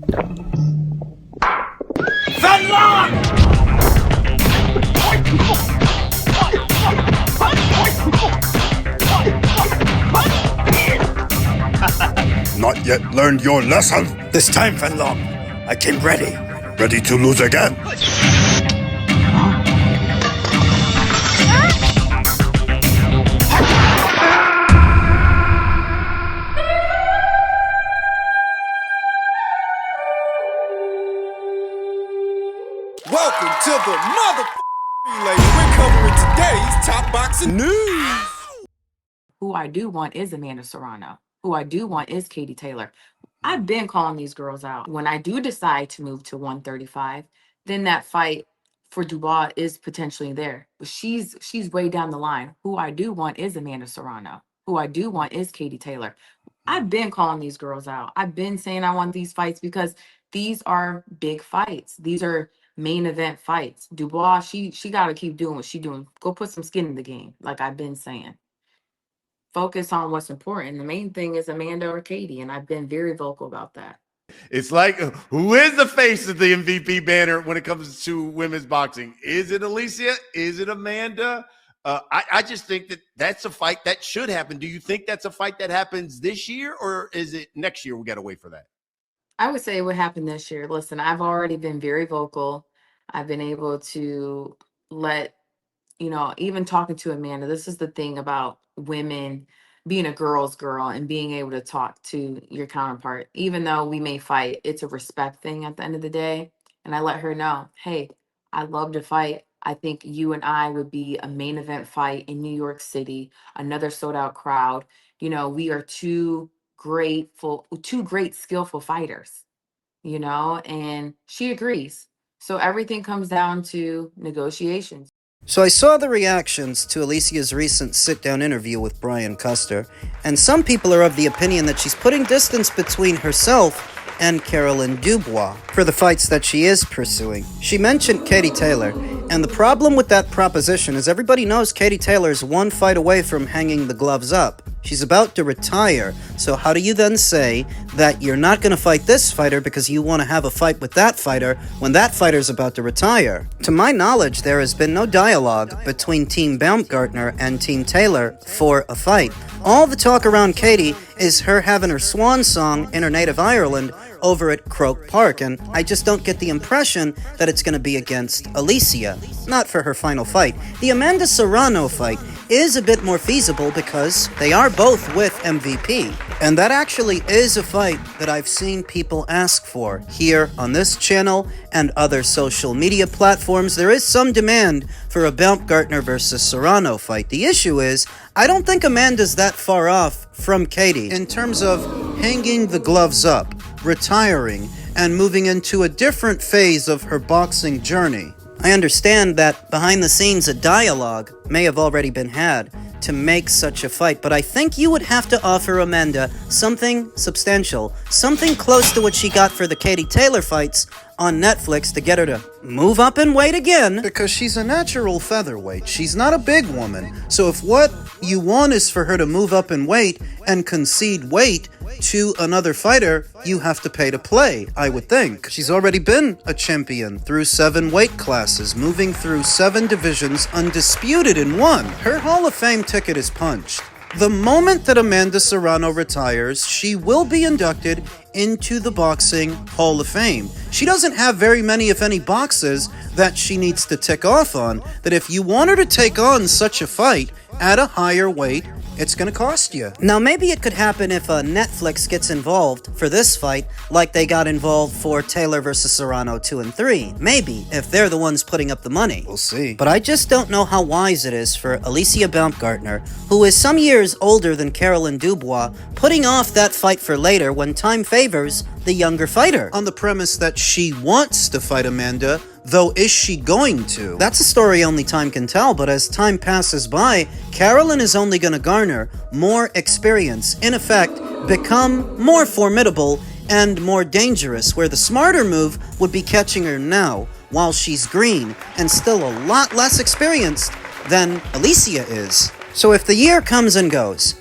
Not yet learned your lesson? This time, Fenlong, I came ready. Ready to lose again? Welcome to the relay. We're covering today's top boxing news. Who I do want is Amanda Serrano. Who I do want is Katie Taylor. I've been calling these girls out. When I do decide to move to 135, then that fight for Dubois is potentially there. But she's way down the line. Who I do want is Amanda Serrano. Who I do want is Katie Taylor. I've been calling these girls out. I've been saying I want these fights because these are big fights. These are main event fights. Dubois, she got to keep doing what she's doing. Go put some skin in the game, like I've been saying. Focus on what's important. The main thing is Amanda or Katie, and I've been very vocal about that. It's like, who is the face of the MVP banner when it comes to women's boxing? Is it Alycia? Is it Amanda? I just think that that's a fight that should happen. Do you think that's a fight that happens this year, or is it next year? We got to wait for that. I would say it would happen this year. Listen, I've already been very vocal. I've been able to let, even talking to Amanda, this is the thing about women being a girl's girl and being able to talk to your counterpart. Even though we may fight, it's a respect thing at the end of the day. And I let her know, hey, I love to fight. I think you and I would be a main event fight in New York City, another sold out crowd. We are two great, skillful fighters, and she agrees. So everything comes down to negotiations. So I saw the reactions to Alycia's recent sit-down interview with Brian Custer, and some people are of the opinion that she's putting distance between herself and Caroline Dubois for the fights that she is pursuing. She mentioned Katie Taylor, and the problem with that proposition is everybody knows Katie Taylor's one fight away from hanging the gloves up. She's about to retire, so how do you then say that you're not going to fight this fighter because you want to have a fight with that fighter when that fighter's about to retire? To my knowledge, there has been no dialogue between Team Baumgardner and Team Taylor for a fight. All the talk around Katie is her having her swan song in her native Ireland over at Croke Park, and I just don't get the impression that it's going to be against Alycia, not for her final fight. The Amanda Serrano fight is a bit more feasible because they are both with MVP, and that actually is a fight that I've seen people ask for here on this channel and other social media platforms. There is some demand for a Baumgardner versus Serrano fight. The issue is, I don't think Amanda's that far off from Katie in terms of hanging the gloves up, retiring, and moving into a different phase of her boxing journey. I understand that behind the scenes a dialogue may have already been had to make such a fight, but I think you would have to offer Amanda something substantial, something close to what she got for the Katie Taylor fights on Netflix to get her to move up in weight again. Because she's a natural featherweight. She's not a big woman. So if what you want is for her to move up in weight and concede weight to another fighter, you have to pay to play, I would think. She's already been a champion through 7 weight classes, moving through 7 divisions undisputed in 1. Her Hall of Fame ticket is punched. The moment that Amanda Serrano retires, she will be inducted into the Boxing Hall of Fame. She doesn't have very many, if any, boxes that she needs to tick off on, that if you want her to take on such a fight at a higher weight, it's going to cost you. Now, maybe it could happen if Netflix gets involved for this fight like they got involved for Taylor versus Serrano 2 and 3. Maybe, if they're the ones putting up the money. We'll see. But I just don't know how wise it is for Alycia Baumgardner, who is some years older than Caroline Dubois, putting off that fight for later when time favors the younger fighter. On the premise that she wants to fight Amanda, though is she going to? That's a story only time can tell, but as time passes by, Caroline is only going to garner more experience, in effect, become more formidable and more dangerous, where the smarter move would be catching her now, while she's green and still a lot less experienced than Alycia is. So if the year comes and goes,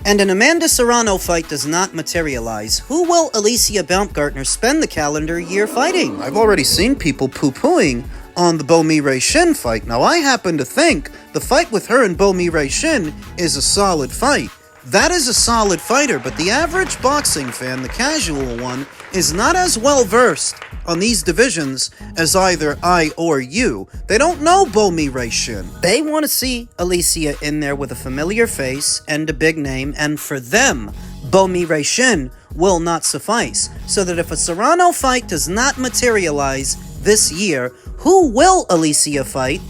and an Amanda Serrano fight does not materialize, who will Alycia Baumgardner spend the calendar year fighting? I've already seen people poo-pooing on the Baumgardner Shin fight. Now, I happen to think the fight with her and Baumgardner Shin is a solid fight. That is a solid fighter, but the average boxing fan, the casual one, is not as well versed on these divisions as either I or you. They don't know Baumgardner Shin. They want to see Alycia in there with a familiar face and a big name, and for them, Baumgardner Shin will not suffice. So that if a Serrano fight does not materialize this year, who will Alycia fight?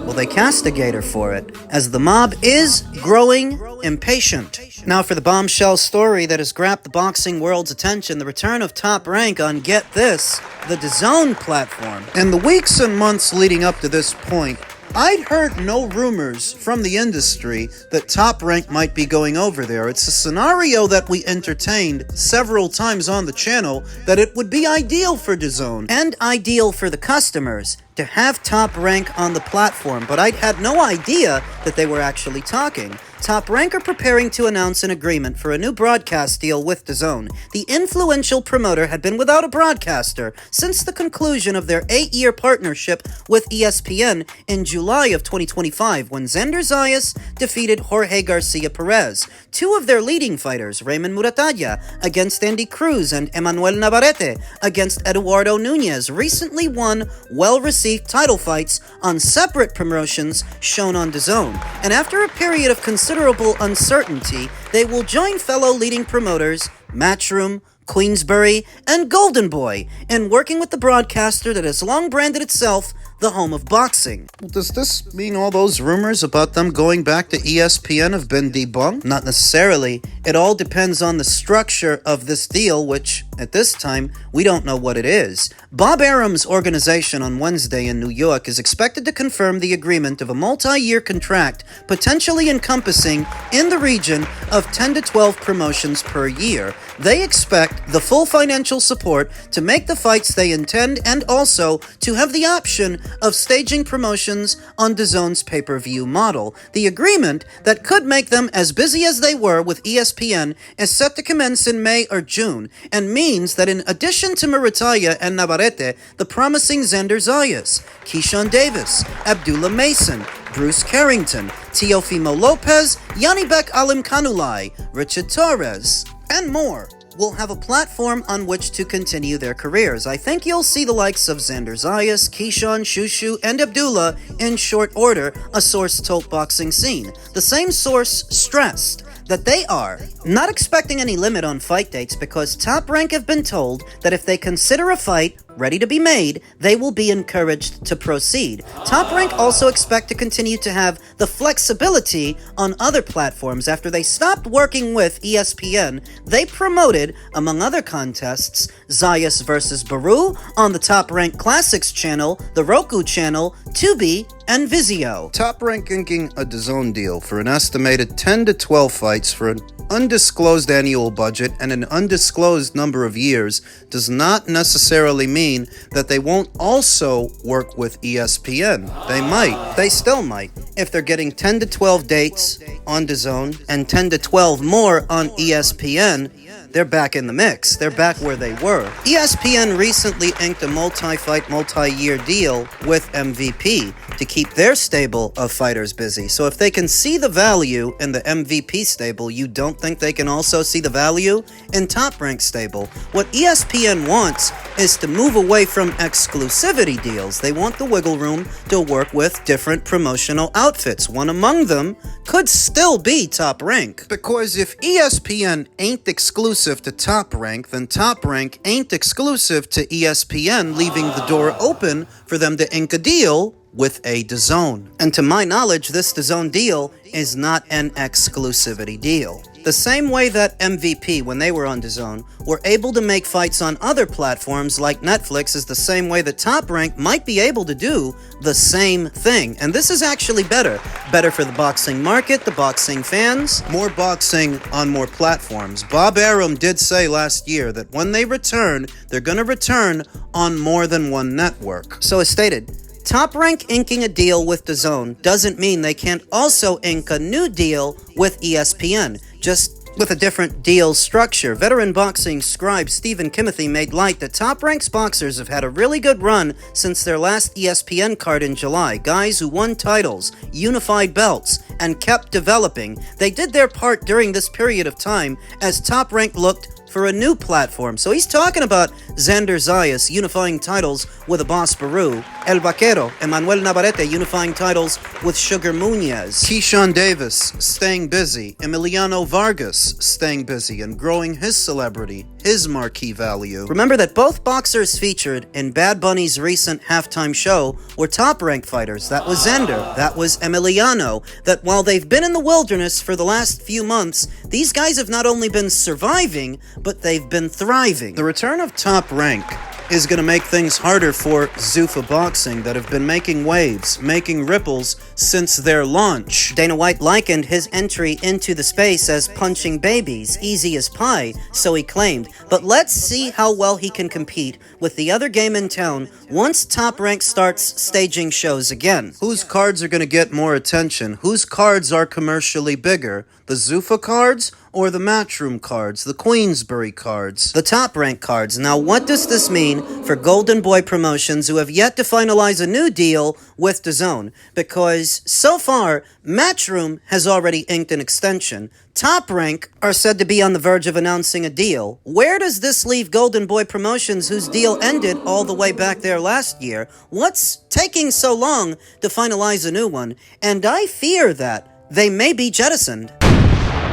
Well, they castigate her for it, as the mob is growing impatient. Now for the bombshell story that has grabbed the boxing world's attention, the return of Top Rank on, get this, the DAZN platform. In the weeks and months leading up to this point, I'd heard no rumors from the industry that Top Rank might be going over there. It's a scenario that we entertained several times on the channel, that it would be ideal for DAZN and ideal for the customers to have Top Rank on the platform, but I'd had no idea that they were actually talking. Top Rank are preparing to announce an agreement for a new broadcast deal with DAZN. The influential promoter had been without a broadcaster since the conclusion of their 8-year partnership with ESPN in July of 2025, when Xander Zayas defeated Jorge Garcia Perez. Two of their leading fighters, Raymond Muratalla against Andy Cruz and Emmanuel Navarrete against Eduardo Nunez, recently won well-received title fights on separate promotions shown on DAZN. And after a period of considerable uncertainty, they will join fellow leading promoters Matchroom, Queensbury, and Golden Boy in working with the broadcaster that has long branded itself the home of boxing. Well, does this mean all those rumors about them going back to ESPN have been debunked? Not necessarily. It all depends on the structure of this deal, which, at this time, we don't know what it is. Bob Arum's organization on Wednesday in New York is expected to confirm the agreement of a multi-year contract, potentially encompassing in the region of 10 to 12 promotions per year. They expect the full financial support to make the fights they intend, and also to have the option of staging promotions on DAZN's pay-per-view model. The agreement that could make them as busy as they were with ESPN is set to commence in May or June, and means that in addition to Muratalla and Navarrete, the promising Xander Zayas, Keyshawn Davis, Abdullah Mason, Bruce Carrington, Teofimo Lopez, Yanibek Alimkanulai, Richard Torres, and more will have a platform on which to continue their careers. I think you'll see the likes of Xander Zayas, Keyshawn, Shushu, and Abdullah in short order, a source told Boxing Scene. The same source stressed that they are not expecting any limit on fight dates, because Top Rank have been told that if they consider a fight ready to be made, they will be encouraged to proceed. Top Rank also expect to continue to have the flexibility on other platforms. After they stopped working with ESPN, they promoted, among other contests, Zayas vs. Baru on the Top Rank Classics channel, the Roku channel, Tubi, and Vizio. Top Rank inking a DAZN deal for an estimated 10 to 12 fights for an undisclosed annual budget and an undisclosed number of years does not necessarily mean that they won't also work with ESPN. They might. They still might. If they're getting 10 to 12 dates on DAZN and 10 to 12 more on ESPN, they're back in the mix. They're back where they were. ESPN recently inked a multi-fight, multi-year deal with MVP to keep their stable of fighters busy. So if they can see the value in the MVP stable, you don't think they can also see the value in Top Rank stable? What ESPN wants is to move away from exclusivity deals. They want the wiggle room to work with different promotional outfits. One among them could still be Top Rank. Because if ESPN ain't exclusive to Top Rank, then Top Rank ain't exclusive to ESPN, leaving the door open for them to ink a deal with a DAZN. And to my knowledge, this DAZN deal is not an exclusivity deal. The same way that MVP, when they were on DAZN, were able to make fights on other platforms like Netflix, is the same way that Top Rank might be able to do the same thing. And this is actually better. Better for the boxing market, the boxing fans, more boxing on more platforms. Bob Arum did say last year that when they return, they're going to return on more than one network. So as stated, Top Rank inking a deal with DAZN doesn't mean they can't also ink a new deal with ESPN. Just with a different deal structure. Veteran boxing scribe Stephen Kimothy made light that Top Rank's boxers have had a really good run since their last ESPN card in July. Guys who won titles, unified belts, and kept developing. They did their part during this period of time as Top Rank looked for a new platform. So he's talking about Xander Zayas unifying titles with Abbas Baru, El Vaquero, Emmanuel Navarrete unifying titles with Sugar Muñez, Keyshawn Davis staying busy, Emiliano Vargas staying busy and growing his celebrity, his marquee value. Remember that both boxers featured in Bad Bunny's recent halftime show were top-ranked fighters. That was Xander, that was Emiliano, that while they've been in the wilderness for the last few months, these guys have not only been surviving, but they've been thriving. The return of Top Rank is going to make things harder for Zuffa Boxing that have been making waves, making ripples since their launch. Dana White likened his entry into the space as punching babies, easy as pie, so he claimed. But let's see how well he can compete with the other game in town once Top Rank starts staging shows again. Whose cards are going to get more attention? Whose cards are commercially bigger? The Zuffa cards or the Matchroom cards, the Queensbury cards, the Top Rank cards? Now, what does this mean for Golden Boy Promotions who have yet to finalize a new deal with DAZN? Because so far, Matchroom has already inked an extension. Top Rank are said to be on the verge of announcing a deal. Where does this leave Golden Boy Promotions, whose deal ended all the way back there last year? What's taking so long to finalize a new one? And I fear that they may be jettisoned.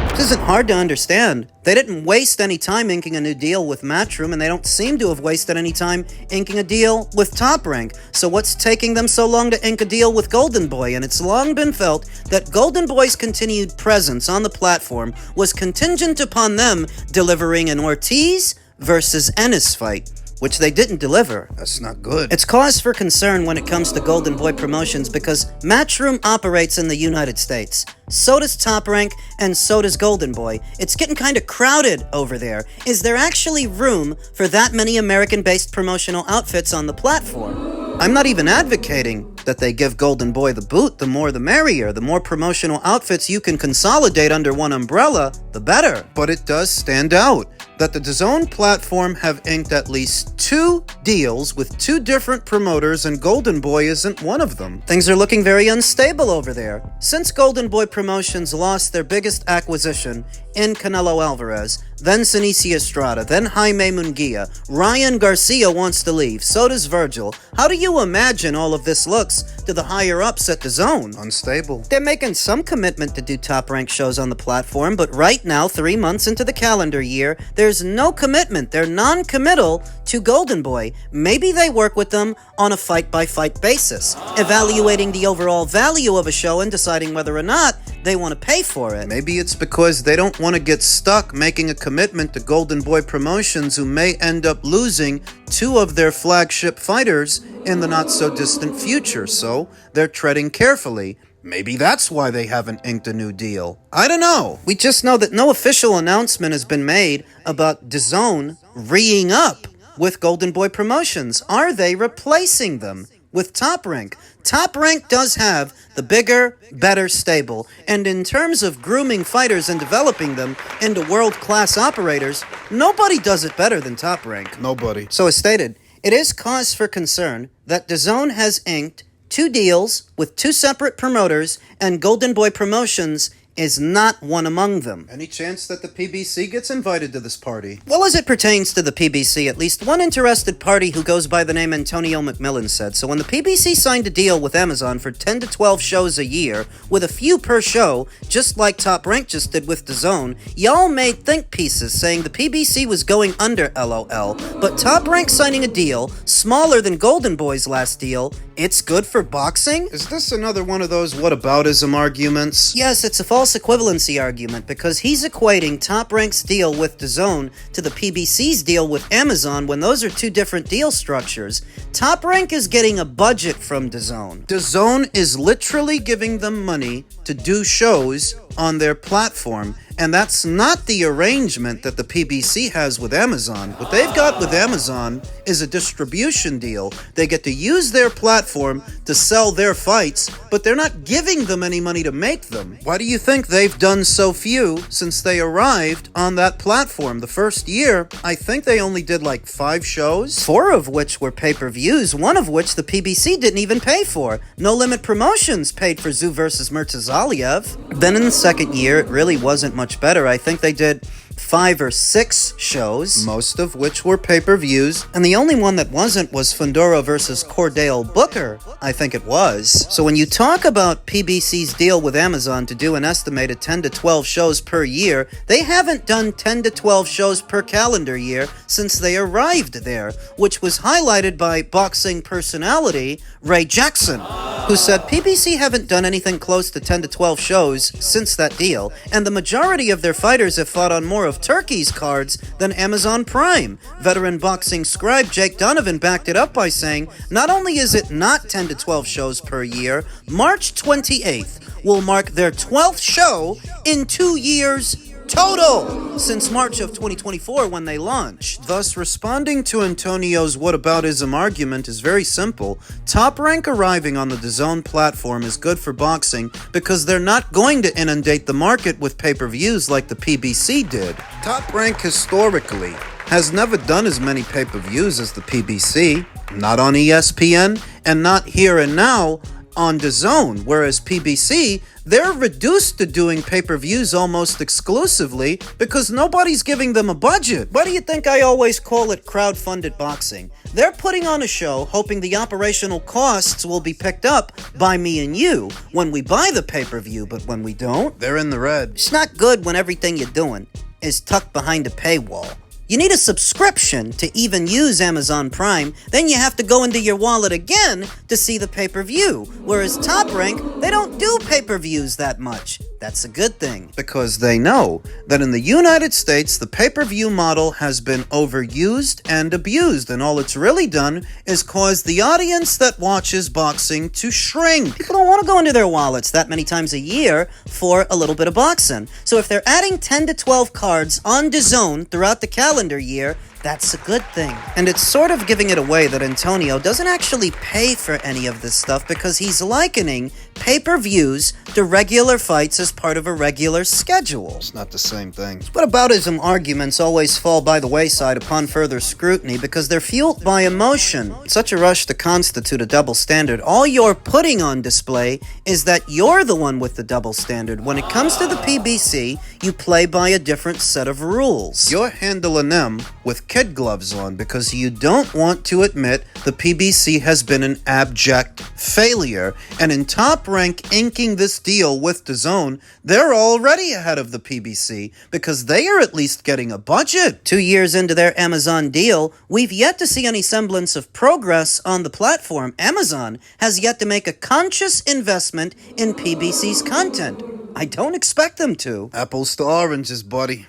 This isn't hard to understand. They didn't waste any time inking a new deal with Matchroom, and they don't seem to have wasted any time inking a deal with Top Rank. So what's taking them so long to ink a deal with Golden Boy? And it's long been felt that Golden Boy's continued presence on the platform was contingent upon them delivering an Ortiz versus Ennis fight, which they didn't deliver. That's not good. It's cause for concern when it comes to Golden Boy Promotions because Matchroom operates in the United States. So does Top Rank, and so does Golden Boy. It's getting kind of crowded over there. Is there actually room for that many American-based promotional outfits on the platform? I'm not even advocating that they give Golden Boy the boot. The more the merrier. The more promotional outfits you can consolidate under one umbrella, the better. But it does stand out that the DAZN platform have inked at least 2 deals with 2 different promoters, and Golden Boy isn't one of them. Things are looking very unstable over there. Since Golden Boy Promotions lost their biggest acquisition in Canelo Alvarez, then Sinicia Estrada, then Jaime Munguia, Ryan Garcia wants to leave, so does Virgil. How do you imagine all of this looks to the higher-ups at DAZN? Unstable. They're making some commitment to do top-ranked shows on the platform, but right now, 3 months into the calendar year, there's no commitment. They're non-committal to Golden Boy. Maybe they work with them on a fight-by-fight basis, evaluating the overall value of a show and deciding whether or not they want to pay for it. Maybe it's because they don't want to get stuck making a commitment to Golden Boy Promotions, who may end up losing 2 of their flagship fighters in the not-so-distant future, so they're treading carefully. Maybe that's why they haven't inked a new deal. I don't know. We just know that no official announcement has been made about DAZN re-ing up with Golden Boy Promotions. Are they replacing them with Top Rank? Top Rank does have the bigger, better stable, and in terms of grooming fighters and developing them into world-class operators, nobody does it better than Top Rank. Nobody. So as stated, it is cause for concern that DAZN has inked 2 deals with 2 separate promoters, and Golden Boy Promotions is not one among them. Any chance that the PBC gets invited to this party? Well, as it pertains to the PBC, at least one interested party who goes by the name Antonio McMillan said, so when the PBC signed a deal with Amazon for 10 to 12 shows a year, with a few per show, just like Top Rank just did with DAZN, y'all made think pieces saying the PBC was going under LOL, but Top Rank signing a deal smaller than Golden Boy's last deal, it's good for boxing? Is this another one of those whataboutism arguments? Yes, it's a false equivalency argument because he's equating Top Rank's deal with DAZN to the PBC's deal with Amazon when those are 2 different deal structures. Top Rank is getting a budget from DAZN. DAZN is literally giving them money to do shows on their platform, And that's not the arrangement that the PBC has with Amazon. What they've got with Amazon is a distribution deal. They get to use their platform to sell their fights, but they're not giving them any money to make them. Why do you think they've done so few since they arrived on that platform? The first year, I think they only did like 5 shows. 4 of which were pay-per-views, one of which the PBC didn't even pay for. No Limit Promotions paid for Zoo vs. Murtazaliev. Then in the second year, it really wasn't much better. I think they did 5 or 6 shows, most of which were pay-per-views, and the only one that wasn't was Fundora versus Cordell Booker, I think it was. So when you talk about PBC's deal with Amazon to do an estimated 10 to 12 shows per year, they haven't done 10 to 12 shows per calendar year since they arrived there, which was highlighted by boxing personality Ray Jackson, who said PBC haven't done anything close to 10 to 12 shows since that deal, and the majority of their fighters have fought on more of Turkey's cards than Amazon Prime. Veteran boxing scribe Jake Donovan backed it up by saying, not only is it not 10 to 12 shows per year, March 28th will mark their 12th show in 2 years total since March of 2024 when they launched. Thus, responding to Antonio's whataboutism argument is very simple. Top Rank arriving on the DAZN platform is good for boxing because they're not going to inundate the market with pay-per-views like the PBC did. Top Rank historically has never done as many pay-per-views as the PBC, not on ESPN and not here and now on DAZN, whereas PBC, they're reduced to doing pay-per-views almost exclusively because nobody's giving them a budget. Why do you think I always call it crowd-funded boxing? They're putting on a show hoping the operational costs will be picked up by me and you when we buy the pay-per-view, but when we don't, they're in the red. It's not good when everything you're doing is tucked behind a paywall. You need a subscription to even use Amazon Prime, then you have to go into your wallet again to see the pay-per-view. Whereas Top Rank, they don't do pay-per-views that much. That's a good thing. Because they know that in the United States, the pay-per-view model has been overused and abused, and all it's really done is cause the audience that watches boxing to shrink. People don't want to go into their wallets that many times a year for a little bit of boxing. So if they're adding 10 to 12 cards on DAZN throughout the calendar year, that's a good thing. And it's sort of giving it away that Antonio doesn't actually pay for any of this stuff because he's likening pay-per-views to regular fights as part of a regular schedule. It's not the same thing. Whataboutism arguments always fall by the wayside upon further scrutiny because they're fueled by emotion. Such a rush to constitute a double standard. All you're putting on display is that you're the one with the double standard. When it comes to the PBC, you play by a different set of rules. You're handling them with kid gloves on because you don't want to admit the PBC has been an abject failure, and in Top Rank inking this deal with DAZN, they're already ahead of the PBC because they are at least getting a budget. 2 years into their Amazon deal, we've yet to see any semblance of progress on the platform. Amazon has yet to make a conscious investment in PBC's content. I don't expect them to. Apples to oranges, buddy.